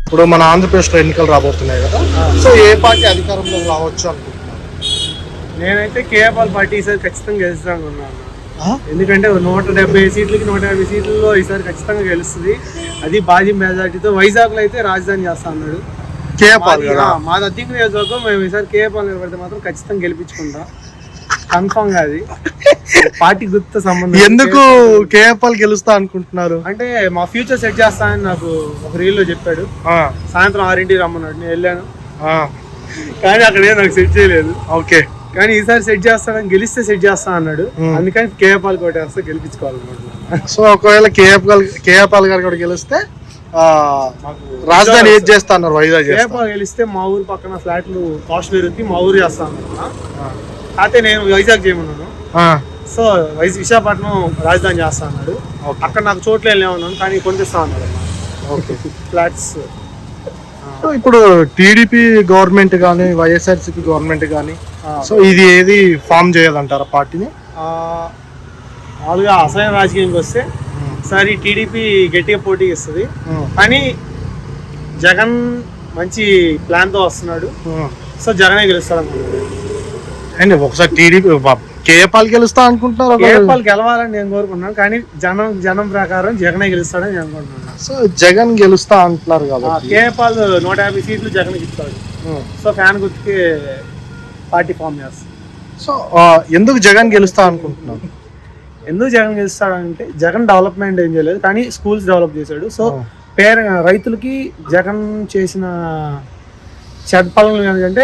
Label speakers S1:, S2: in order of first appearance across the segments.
S1: ఇప్పుడు మన ఆంధ్రప్రదేశ్లో ఎన్నికలు రాబోతున్నాయి కదా, సో ఏ పార్టీ అధికారంలో రావచ్చు అనుకుంటున్నారు?
S2: నేనైతే కేఏపాల్ పార్టీ ఈసారి ఖచ్చితంగా గెలుస్తాను ఉన్నాను. ఎందుకంటే 170 సీట్లకి 150 సీట్లలో ఈసారి ఖచ్చితంగా గెలుస్తుంది. అది భారీ మెజార్టీతో. వైజాగ్లో అయితే రాజధాని చేస్తా అన్నాడు
S1: కేఏపాల్.
S2: మాది అద్దెకు నియోజకవర్గం. మేము ఈసారి కేఏపాల్ నిలబడితే మాత్రం ఖచ్చితంగా గెలిపించుకుంటాం, కన్ఫర్మ్ గా. అది పార్టీ గుర్తు సంబంధం.
S1: ఎందుకు కేఏపాల్ గెలుస్తా అనుకుంటున్నారు?
S2: అంటే మా ఫ్యూచర్ సెట్ చేస్తానని నాకు ఒక రీల్ లో చెప్పాడు. సాయంత్రం 6 రమ్మన్నాడు, నేను వెళ్ళాను. కానీ అక్కడ నాకు సెట్ చేయలేదు.
S1: ఓకే,
S2: కానీ ఈసారి సెట్ చేస్తానని, గెలిస్తే సెట్ చేస్తా అన్నాడు. అందుకని కేఏపాల్ కొట్టేస్తే గెలిపించుకోవాలన్నమాట.
S1: సో ఒకవేళ కేఏపాల్ గారు కూడా గెలిస్తే రాజధాని ఏది చేస్తా అన్నారు? వైజాగ్.
S2: కేఏపాల్ గెలిస్తే మా ఊరు పక్కన ఫ్లాట్లు కాస్ట్ పెరుగుతుంది, మా ఊరు చేస్తా అన్నా. అయితే నేను వైజాగ్ చేయమన్నాను. సో విశాఖపట్నం రాజధాని చేస్తా అన్నాడు. అక్కడ నాకు చోట్ల వెళ్ళామన్నాను, కానీ కొనిపిస్తా అన్నాడు. Okay, flats.
S1: ఇప్పుడు టీడీపీ గవర్నమెంట్ కానీ వైఎస్ఆర్సీపీ గవర్నమెంట్ కానీ, సో ఇది ఏది ఫామ్ చేయాలంటారా పార్టీని?
S2: మామూలుగా అసలైన రాజకీయానికి వస్తే సరే టీడీపీ గట్టిగా పోటీ ఇస్తుంది, కానీ జగన్ మంచి ప్లాన్ తో వస్తున్నాడు. సో జగనే గెలుస్తాడు అనుకుంటున్నాడు.
S1: అండ్ ఒకసారి టీడీపీ కేఏపాల్ గెలుస్తా అనుకుంటున్నారు?
S2: కేఏపాల్ గెలవాలని నేను కోరుకుంటున్నాను, కానీ జనం ప్రకారం జగనే గెలుస్తాడని నేను అనుకుంటున్నాను.
S1: సో జగన్ గెలుస్తా అంటున్నారు కాబట్టి
S2: కేఏపాల్ 150 సీట్లు జగన్ ఇస్తాడు. సో ఫ్యాన్ గుర్తుకి పార్టీ ఫామ్ చేస్తాడు.
S1: సో ఎందుకు జగన్ గెలుస్తా అనుకుంటున్నాను?
S2: ఎందుకు జగన్ గెలుస్తాడంటే జగన్ డెవలప్మెంట్ ఏం చేయలేదు, కానీ స్కూల్స్ డెవలప్ చేశాడు. సో రైతులకి జగన్ చేసిన చెడ్డ పనులు ఏంటంటే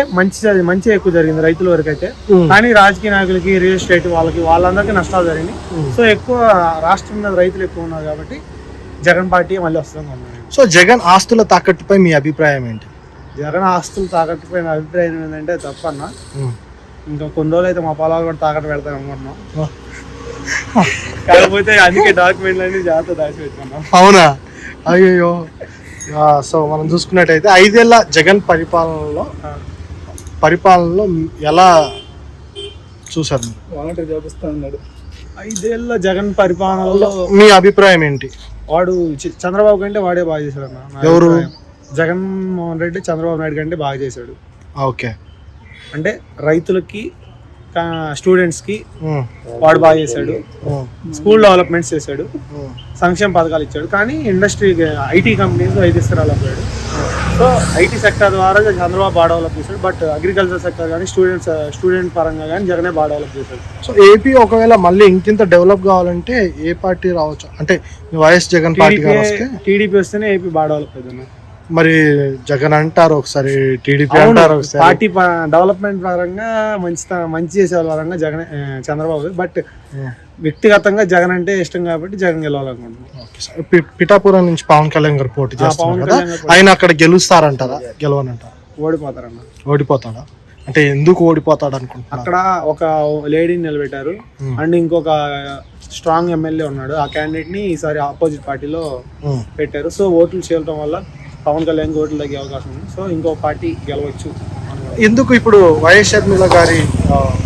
S2: మంచి ఎక్కువ జరిగింది రైతుల వరకు అయితే. కానీ రాజకీయ నాయకులకి, రియల్ ఎస్టేట్ వాళ్ళందరికీ నష్టాలు జరిగినాయి. సో ఎక్కువ రాష్ట్రం మీద రైతులు ఎక్కువ ఉన్నారు కాబట్టి జగన్ పార్టీ మళ్ళీ వస్తుంది.
S1: సో జగన్ ఆస్తుల తాకట్టుపై మీ అభిప్రాయం ఏంటి?
S2: జగన్ ఆస్తులు తాకట్టుపై నా అభిప్రాయం ఏంటంటే తప్పన్నా. ఇంకా కొన్ని రోజులు అయితే మా పొలాలు కూడా తాకట్టు పెడతాను అనుకుంటున్నాం. కాకపోతే అందుకే డాక్యుమెంట్లు అన్ని జాగ్రత్త దాచి పెట్టుకున్నాం.
S1: అవునా? అయ్యో. సో మనం చూసుకున్నట్టయితే 5 ఏళ్ల జగన్ పరిపాలనలో ఎలా చూసారు?
S2: వాలంటీర్ చూపిస్తా ఉన్నాడు. 5 ఏళ్ల జగన్ పరిపాలనలో
S1: మీ అభిప్రాయం ఏంటి?
S2: వాడు చంద్రబాబు కంటే వాడే బాగా చేశాడు అన్న.
S1: ఎవరు?
S2: జగన్మోహన్ రెడ్డి చంద్రబాబు నాయుడు కంటే బాగా చేశాడు.
S1: ఓకే, అంటే
S2: రైతులకి, స్టూడెంట్స్కి వాడు బాగా చేశాడు. స్కూల్ డెవలప్మెంట్స్ చేశాడు, సంక్షేమ పథకాలు ఇచ్చాడు. కానీ ఇండస్ట్రీ, ఐటీ కంపెనీస్ డెవలప్ అయ్యాడు. సో ఐటీ సెక్టర్ ద్వారా చంద్రబాబు బాగా డెవలప్ చేశాడు. బట్ అగ్రికల్చర్ సెక్టర్ కానీ స్టూడెంట్ పరంగా కానీ జగనే బాగా డెవలప్ చేశాడు.
S1: సో ఏపీ ఒకవేళ మళ్ళీ ఇంకింత డెవలప్ కావాలంటే ఏ పార్టీ రావచ్చు? అంటే వైఎస్ జగన్ పార్టీ
S2: టీడీపీ వస్తేనే ఏపీ బాగా డెవలప్ అయింది.
S1: మరి జగన్ అంటారు ఒకసారి, టీడీపీ అంటారు ఒకసారి.
S2: పార్టీ డెవలప్మెంట్ పరంగా మంచి చేసే పరంగా జగన్, చంద్రబాబు. బట్ వ్యక్తిగతంగా జగన్ అంటే ఇష్టం కాబట్టి జగన్ గెలవాలనుకుంటున్నాను.
S1: పిఠాపురం నుంచి పవన్ కళ్యాణ్ గారు పోటీ చేస్తున్నారు కదా, ఆయన అక్కడ గెలుస్తారంటారా? గెలవనంటారా?
S2: ఓడిపోతారన్న.
S1: ఓడిపోతాడా? అంటే ఎందుకు ఓడిపోతాడు అనుకుంటున్నా?
S2: అక్కడ ఒక లేడీని నిలబెట్టారు, అండ్ ఇంకొక స్ట్రాంగ్ ఎమ్మెల్యే ఉన్నాడు. ఆ క్యాండిడేట్ ని ఈసారి ఆపోజిట్ పార్టీలో పెట్టారు. సో ఓట్లు చేయడం వల్ల పవన్ కళ్యాణ్ ఓట్లు తగ్గే అవకాశం ఉంది. సో ఇంకో పార్టీ గెలవచ్చు.
S1: ఎందుకు ఇప్పుడు వైఎస్ షర్మిల గారి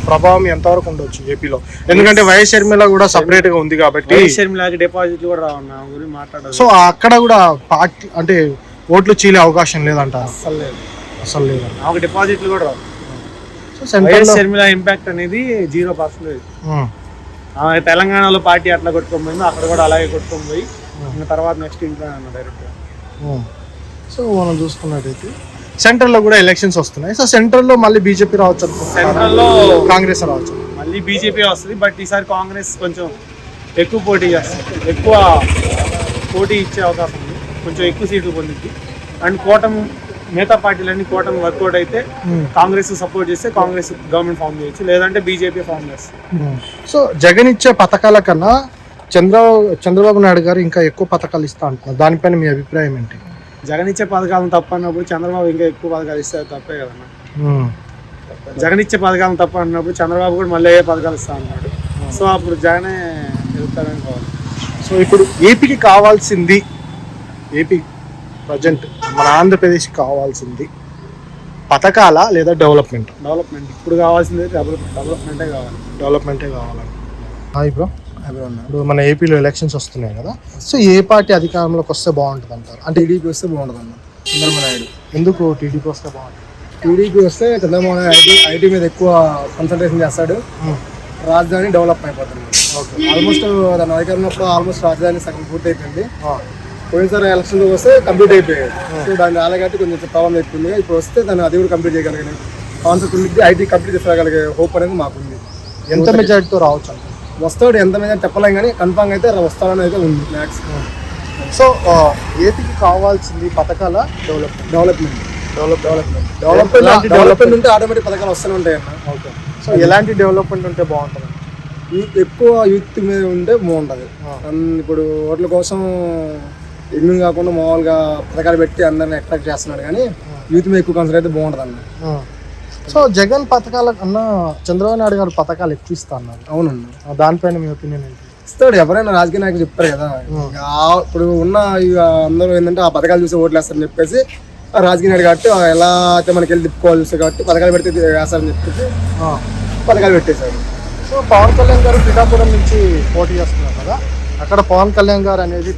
S1: ప్రభావం ఎంతవరకు ఉండొచ్చు ఏపీలో? ఎందుకంటే వైఎస్ షర్మిల కూడా సపరేట్ గా ఉంది కాబట్టి.
S2: షర్మిలకి డిపాజిట్లు కూడా రావన్నా గురించి మాట్లాడారు.
S1: సో అక్కడ కూడా పార్టీ అంటే ఓట్లు చీలే అవకాశం లేదంట. అసలు లేదు.
S2: ఒక డిపాజిట్లు కూడా రావు. సో షర్మిల ఇంపాక్ట్ అనేది 0%. తెలంగాణలో పార్టీ అట్లా కొట్టుకొని పోయింది, అక్కడ కూడా అలాగే కొట్టుకొని పోయి ఇంకా తర్వాత నెక్స్ట్ ఇంట్లో అన్న డైరెక్ట్.
S1: సో మనం చూసుకున్నట్టయితే సెంట్రల్లో కూడా ఎలక్షన్స్ వస్తున్నాయి. సో సెంట్రల్లో మళ్ళీ బీజేపీ రావచ్చు,
S2: సెంట్రల్లో
S1: కాంగ్రెస్ రావచ్చు.
S2: మళ్ళీ బీజేపీ వస్తుంది. బట్ ఈసారి కాంగ్రెస్ కొంచెం ఎక్కువ పోటీ చేస్తుంది, ఎక్కువ పోటీ ఇచ్చే అవకాశం ఉంది, కొంచెం ఎక్కువ సీట్లు పొందింది. అండ్ మిగతా పార్టీలన్నీ కూటమి వర్కౌట్ అయితే కాంగ్రెస్ సపోర్ట్ చేస్తే కాంగ్రెస్ గవర్నమెంట్ ఫామ్ చేయొచ్చు, లేదంటే బీజేపీ ఫామ్ చేస్తుంది.
S1: సో జగన్ ఇచ్చే పథకాల కన్నా చంద్రబాబు నాయుడు గారు ఇంకా ఎక్కువ పథకాలు ఇస్తా అంటున్నారు, దానిపైన మీ అభిప్రాయం ఏంటి?
S2: జగన్ ఇచ్చే పథకాలను తప్పు అన్నప్పుడు చంద్రబాబు ఇంకా ఎక్కువ పథకాలు ఇస్తే తప్పే కదన్నా. జగన్ ఇచ్చే పథకాలను తప్పు అన్నప్పుడు చంద్రబాబు కూడా మళ్ళీ ఏ పథకాలు ఇస్తా అన్నాడు. సో అప్పుడు జగనే వెళ్తారని కావాలి.
S1: సో ఇప్పుడు ఏపీకి కావాల్సింది, ఏపీ ప్రజెంట్ మన ఆంధ్రప్రదేశ్కి కావాల్సింది పథకాల లేదా డెవలప్మెంట్?
S2: ఇప్పుడు కావాల్సింది డెవలప్మెంటే కావాలి.
S1: Hi bro. ఇప్పుడు మన ఏపీలో ఎలక్షన్స్ వస్తున్నాయి కదా, సో ఏ పార్టీ అధికారంలోకి వస్తే బాగుంటుంది అంటారు? అంటే
S2: టీడీపీ వస్తే బాగుంటుంది అన్న.
S3: చంద్రబాబు నాయుడు.
S1: ఎందుకు టీడీపీ వస్తే బాగుంటుంది?
S3: టీడీపీ వస్తే చంద్రబాబు నాయుడు ఐటీ మీద ఎక్కువ కాన్సన్ట్రేషన్ చేస్తాడు, రాజధాని డెవలప్ అయిపోతుంది. ఆల్మోస్ట్ దాని అధికారం ఉన్నప్పుడు ఆల్మోస్ట్ రాజధాని సగం పూర్తి అయిపోయింది. పోయినసారి ఎలక్షన్ వస్తే కంప్లీట్ అయిపోయాయి. సో దాన్ని ఆలగట్టి కొంచెం ప్రభావం ఎక్కువ. ఇప్పుడు వస్తే దాన్ని అది కూడా కంప్లీట్ చేయగలిగిన కాన్సెప్ట్ ఉంది. ఐటీ కంప్లీట్ చేసుకోగలిగే హోప్ అనేది మాకుంది.
S1: ఎంత మెజారిటీతో రావచ్చు అంటే?
S3: వస్తాడు, ఎంత మీద చెప్పలేం కానీ కన్ఫామ్ అయితే వస్తాడని అయితే ఉంది మ్యాక్స్.
S1: సో ఏపీకి కావాల్సింది పథకాల
S3: డెవలప్మెంట్ ఉంటే ఆటోమేటిక్ పథకాలు వస్తూనే ఉంటాయి అన్న.
S1: ఓకే. సో ఎలాంటి డెవలప్మెంట్ ఉంటే బాగుంటుంది?
S3: ఎక్కువ యూత్ మీద ఉంటే బాగుంటుంది. ఇప్పుడు ఓట్ల కోసం ఎన్ని కాకుండా మామూలుగా పథకాలు పెట్టి అందరిని అట్రాక్ట్ చేస్తున్నాడు, కానీ యూత్ మీద ఎక్కువ కాన్సన్ట్రేట్ అయితే బాగుంటుంది అన్న.
S1: సో జగన్ పథకాల కన్నా చంద్రబాబు నాయుడు గారు పథకాలు ఎక్కువ ఇస్తా అన్నారు.
S3: అవునన్నా,
S1: దానిపైన మీ ఒపీనియన్ ఏంటి?
S3: ఇస్తాడు, ఎవరైనా రాజకీయ నాయకులు చెప్తారు కదా. ఇప్పుడు ఉన్న అందరూ ఏంటంటే ఆ పథకాలు చూసి ఓట్లు వేస్తారని చెప్పేసి రాజకీయ నాయుడు కాబట్టి ఎలా అయితే మనకి వెళ్ళి తిప్పుకోవాలి చూస్తారు కాబట్టి పథకాలు పెడితే వేస్తారని చెప్పేసి పథకాలు పెట్టేశారు.
S1: సో పవన్ కళ్యాణ్ గారు పిఠాపురం నుంచి పోటీ చేస్తున్నారు కదా, అక్కడ పవన్ కళ్యాణ్ గారు అనేది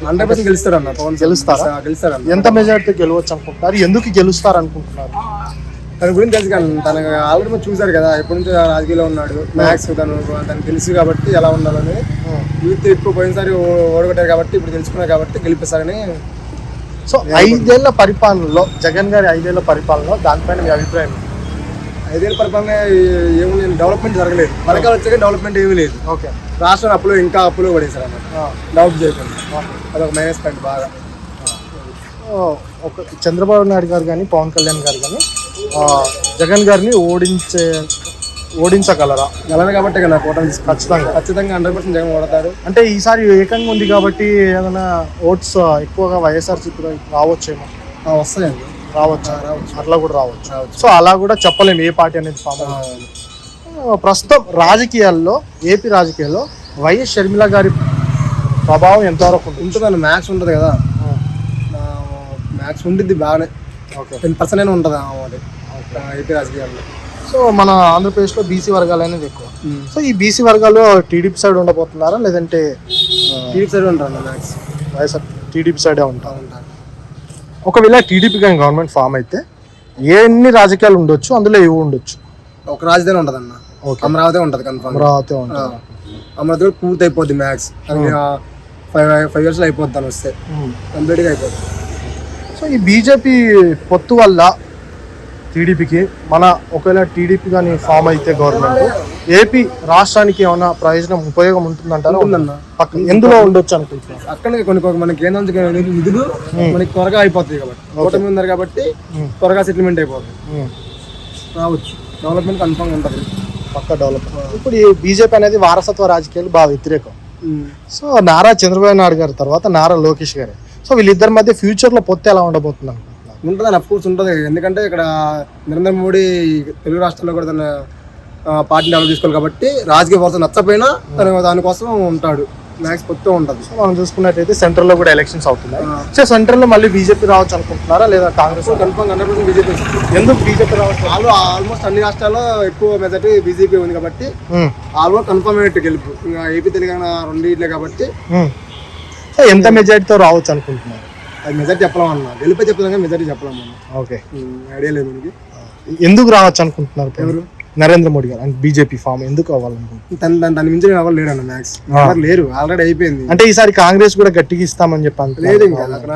S3: 100% గెలుస్తాడు అన్న. పవన్ గెలుస్తాడు.
S1: ఎంత మెజారిటీ గెలవచ్చు అనుకుంటున్నారు? ఎందుకు గెలుస్తారు అనుకుంటున్నారు?
S3: తన గురించి తెలుసు కానీ తనకు ఆల్రెడీ మనం చూసారు కదా, ఎప్పటి నుంచో రాజకీయాల్లో ఉన్నాడు. మ్యాథ్స్ తనకు తెలుసు కాబట్టి ఎలా ఉండాలని. యూత్ ఎక్కువ పోయినసారి ఓడగొట్టారు కాబట్టి ఇప్పుడు తెలుసుకున్నారు కాబట్టి గెలిపిస్తారని.
S1: సో 5 ఏళ్ల పరిపాలనలో జగన్ గారి 5 ఏళ్ల పరిపాలనలో దానిపైన మీ అభిప్రాయం?
S3: 5 ఏళ్ల పరిపాలన ఏముంది, డెవలప్మెంట్ జరగలేదు. పథకాలు వచ్చాక డెవలప్మెంట్ ఏమీ లేదు.
S1: ఓకే.
S3: రాష్ట్రం ఇంకా అప్పులో పడేశారు అన్నమాట, డెవలప్ చేయకుండా. అదొక మైనస్ పాయింట్ బాగా.
S1: ఒక చంద్రబాబు నాయుడు గారు కానీ పవన్ కళ్యాణ్ గారు కానీ జగన్ గారిని ఓడించగలరా?
S3: గెలరు కాబట్టి నాకు ఓటమి
S1: ఖచ్చితంగా
S3: 100% జగన్ ఓడతాడు.
S1: అంటే ఈసారి ఏకంగా ఉంది కాబట్టి ఏదైనా ఓట్స్ ఎక్కువగా వైఎస్ఆర్సీపీ రావచ్చేమో.
S3: వస్తాయండి,
S1: రావచ్చు, అట్లా కూడా రావచ్చు. సో అలా కూడా చెప్పలేము ఏ పార్టీ అనేది ఫామ్. ప్రస్తుతం రాజకీయాల్లో, ఏపీ రాజకీయాల్లో వైఎస్ షర్మిల గారి ప్రభావం ఎంతవరకు
S3: ఉంటుందని మ్యాథ్స్ ఉంటుంది కదా, మ్యాథ్స్ ఉంటుంది బాగానే.
S1: ఓకే.
S3: 10% అయినా ఉంటుంది ఏపీ రాజకీయాల్లో.
S1: సో మన ఆంధ్రప్రదేశ్లో బీసీ వర్గాలు అనేది ఎక్కువ. సో ఈ బీసీ వర్గాలు టీడీపీ సైడ్ ఉండబోతున్నారా లేదంటే
S3: టీడీపీ సైడ్ ఉంటారు? మ్యాథ్స్
S1: వైఎస్ఆర్ టీడీపీ సైడే ఉంటారు. ఒకవేళ టీడీపీ కానీ గవర్నమెంట్ ఫామ్ అయితే ఎన్ని రాజకీయాలు ఉండొచ్చు, అందులో ఇవి ఉండొచ్చు?
S3: ఒక రాజధాని ఉంటుంది అన్న, అమరావతి ఉంటుంది కన్ఫర్మ్.
S1: అమరావతి ఉంటుంది.
S3: అమరావతి కూడా పూర్తి అయిపోద్ది మ్యాథ్స్. 5 years అయిపోద్ది అని వస్తే కంప్లీట్గా అయిపోద్ది.
S1: సో ఈ బీజేపీ పొత్తు వల్ల టీడీపీకి ఒకవేళ టీడీపీ కానీ ఫామ్ అయితే గవర్నమెంట్ ఏపీ రాష్ట్రానికి ఏమైనా ప్రయోజనం, ఉపయోగం ఉంటుందంటారా? ఎందులో ఉండొచ్చు అనుకుంటున్నారు?
S3: అక్కడ కొన్ని మనకి కేంద్రం నిధులు మనకి త్వరగా అయిపోతాయి కాబట్టి, ఓటమి ఉన్నారు కాబట్టి త్వరగా సెటిల్మెంట్ అయిపోతుంది. రావచ్చు, డెవలప్మెంట్ కన్ఫర్మ్ ఉంటుంది,
S1: పక్క డెవలప్మెంట్. ఇప్పుడు ఈ బీజేపీ అనేది వారసత్వ రాజకీయాలు బాగా వ్యతిరేకం. సో నారా చంద్రబాబు నాయుడు గారి తర్వాత నారా లోకేష్ గారు, సో వీళ్ళిద్దరి మధ్య ఫ్యూచర్లో పొత్తు ఎలా ఉండబోతుంది అనుకుంటున్నారు?
S3: ఉంటుందని అఫ్కోర్స్ ఉంటుంది. ఎందుకంటే ఇక్కడ నరేంద్ర మోడీ తెలుగు రాష్ట్రాల్లో కూడా తన పార్టీని డెవలప్ చేసుకోవాలి కాబట్టి రాజకీయ వ్యవస్థ నచ్చపోయినా తను దానికోసం ఉంటాడు. మ్యాక్స్ పొత్తు ఉంటుంది.
S1: సో మనం చూసుకున్నట్టయితే సెంట్రల్లో కూడా ఎలక్షన్స్ అవుతున్నాయి. సో సెంట్రల్లో మళ్ళీ బీజేపీ రావచ్చు అనుకుంటున్నారా లేదా కాంగ్రెస్?
S3: Confirm 100% BJP.
S1: ఎందుకు బీజేపీ రావచ్చు?
S3: ఆల్మోస్ట్ అన్ని రాష్ట్రాల్లో ఎక్కువ మెజార్టీ బీజేపీ ఉంది కాబట్టి ఆల్మోస్ట్ కన్ఫర్మ్ అయినట్టు గెలుపు. ఇంకా ఏపీ తెలంగాణ రెండిట్లే కాబట్టి
S1: ఎంత మెజార్టీతో రావచ్చు అనుకుంటున్నారు?
S3: అది మెజార్టీ చెప్పలేమన్నా, గెలిపే చెప్పలేం కానీ మెజార్టీ చెప్పలేమన్నా.
S1: ఓకే.
S3: ఐడియా లేదు మనకి.
S1: ఎందుకు రావచ్చు అనుకుంటున్నారు? ఎవరు? నరేంద్ర మోడీ గారు అంటే బీజేపీ ఫామ్ ఎందుకు అవ్వాలనుకుంటున్నారు?
S3: దాని మించి ఎవరు లేడన్న, మ్యాక్స్ ఎవరు లేరు, ఆల్రెడీ అయిపోయింది.
S1: అంటే ఈసారి కాంగ్రెస్ కూడా గట్టిగా ఇస్తామని చెప్పాను.
S3: లేదు, ఇంకా అక్కడ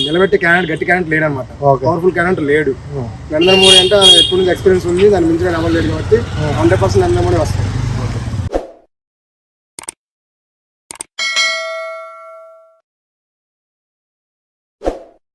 S3: నిలబెట్టే క్యాండిడేట్ గట్టి క్యాండిడేట్ లేడు అనమాట, పవర్ఫుల్ క్యాండిడేట్ లేడు. నరేంద్ర మోడీ అంటే ఎప్పటి నుంచి ఎక్స్పీరియన్స్ ఉంది, దాని మించి ఎవరు లేడు కాబట్టి 100% నరేంద్ర మోడీ వస్తుంది.